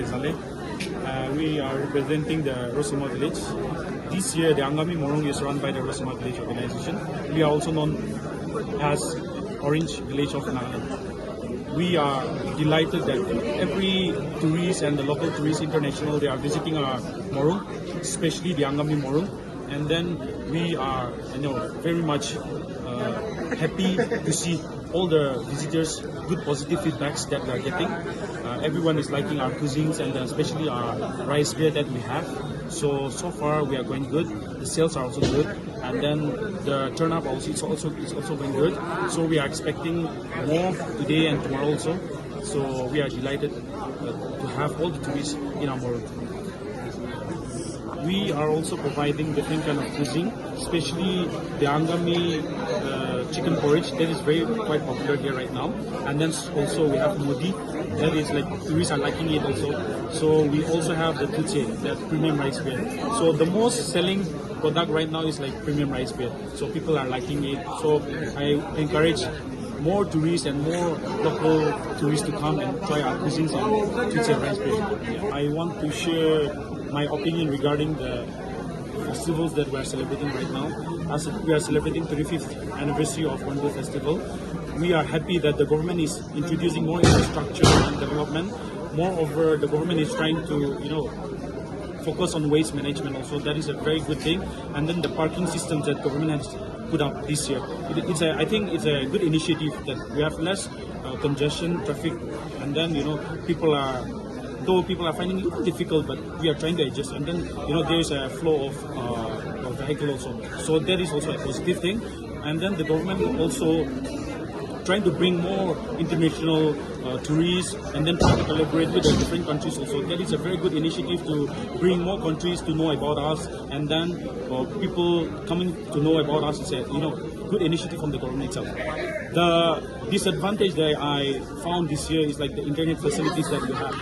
Desale. We are representing the Rosima village. This year, the Angami Morung is run by the Rosima village organization. We are also known as Orange Village of Nagaland. We are delighted that every tourist and the local tourists international, they are visiting our Morung, especially the Angami Morung. And then we are, very much happy to see all the visitors, good positive feedbacks that we are getting. Everyone is liking our cuisines and especially our rice beer that we have. So far we are going good. The sales are also good, and then the turnout is also going good. So we are expecting more today and tomorrow also. So we are delighted to have all the tourists in our Morung. We are also providing different kind of cuisine, especially the Angami chicken porridge that is quite popular here right now. And then also we have Modi, that is like tourists are liking it also. So we also have the Tuche, that premium rice beer. So the most selling product right now is like premium rice beer. So people are liking it. So I encourage more tourists and more local tourists to come and try our cuisines on Tuche rice beer. I want to share my opinion regarding the festivals that we are celebrating right now. As we are celebrating 35th anniversary of Hornbill Festival, we are happy that the government is introducing more infrastructure and development. Moreover, the government is trying to, focus on waste management also. That is a very good thing. And then the parking systems that government has put up this year. I think it's a good initiative that we have less congestion, traffic, and then, people are finding it a little difficult, but we are trying to adjust. And then, there is a flow of vehicle also. So that is also a positive thing. And then the government also trying to bring more international tourists and then try to collaborate with the different countries also. That is a very good initiative to bring more countries to know about us, and then people coming to know about us is a good initiative from the government itself. The disadvantage that I found this year is like the internet facilities that we have.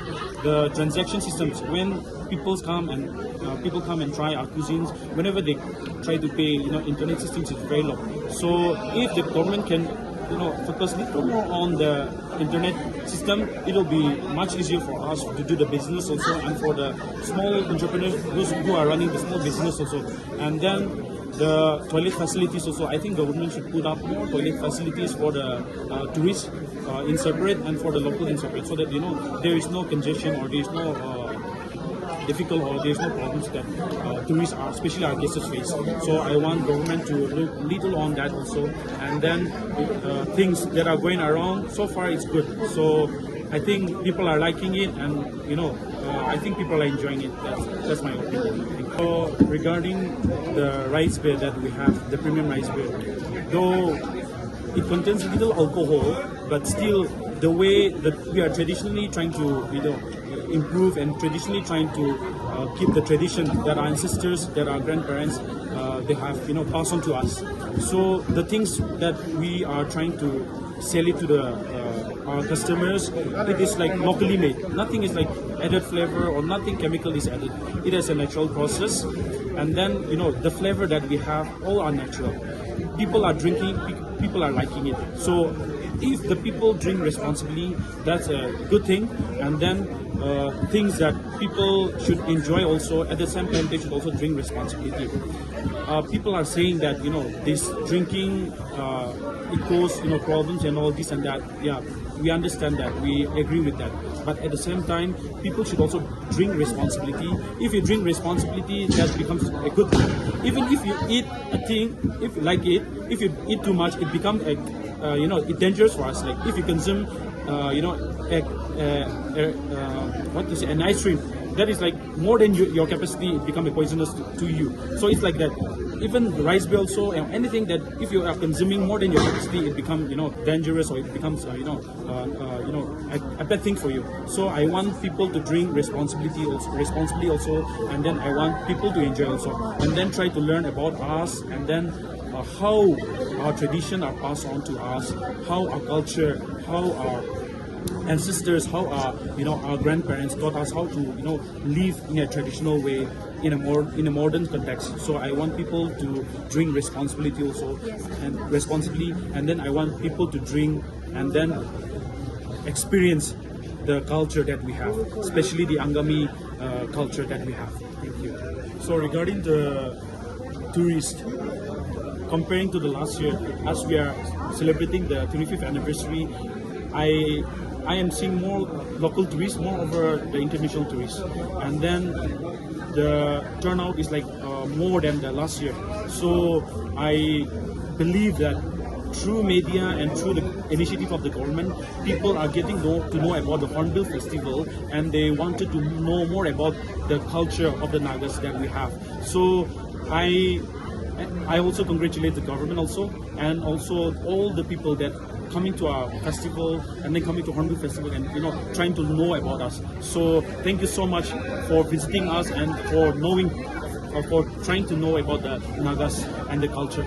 The transaction systems, when people come and try our cuisines, whenever they try to pay, internet systems is very low. So if the government can focus a little more on the internet system, it'll be much easier for us to do the business also, and for the small entrepreneurs who are running the small business also. And then the toilet facilities also, I think government should put up more toilet facilities for the tourists in separate and for the local in separate, so that there is no congestion or there is no difficult or there's no problems that tourists are, especially our guests, face. So I want government to look little on that also, and then things that are going around, so far it's good. So I think people are liking it, and I think people are enjoying it. That's my opinion. So regarding the rice beer that we have, the premium rice beer, though it contains little alcohol, but still the way that we are traditionally trying to improve and traditionally trying to keep the tradition that our ancestors, that our grandparents, they have passed on to us. So the things that we are trying to sell it to our customers, it is like locally made. Nothing is like added flavor or nothing chemical is added. It is a natural process, and then the flavor that we have all are natural. People are drinking, people are liking it. So if the people drink responsibly, that's a good thing. And then things that people should enjoy also, at the same time they should also drink responsibility. People are saying that this drinking it causes problems and all this and that. Yeah, we understand that, we agree with that, but at the same time people should also drink responsibility. If you drink responsibility, that becomes a good thing. Even if you eat a thing, if you like it, if you eat too much, it becomes it's dangerous for us. Like if you consume an ice cream that is like more than your capacity, it becomes poisonous to you. So it's like that. Even rice beer also, anything that if you are consuming more than your capacity, it becomes dangerous, or it becomes a bad thing for you. So I want people to drink responsibly also, and then I want people to enjoy also, and then try to learn about us, and then how our tradition are passed on to us, how our culture, how our ancestors, how our grandparents taught us how to live in a traditional way, in a modern context. So I want people to drink responsibility also, and responsibly, and then I want people to drink and then experience the culture that we have, especially the Angami culture that we have. Thank you. So regarding the tourists, comparing to the last year, as we are celebrating the 25th anniversary, I am seeing more local tourists, more over the international tourists, and then the turnout is like more than the last year. So I believe that through media and through the initiative of the government, people are getting to know about the Hornbill Festival, and they wanted to know more about the culture of the Nagas that we have. So I also congratulate the government also, and also all the people that coming to our festival and then coming to Hornbill Festival and trying to know about us. So thank you so much for visiting us and for knowing, for trying to know about the Nagas and the culture.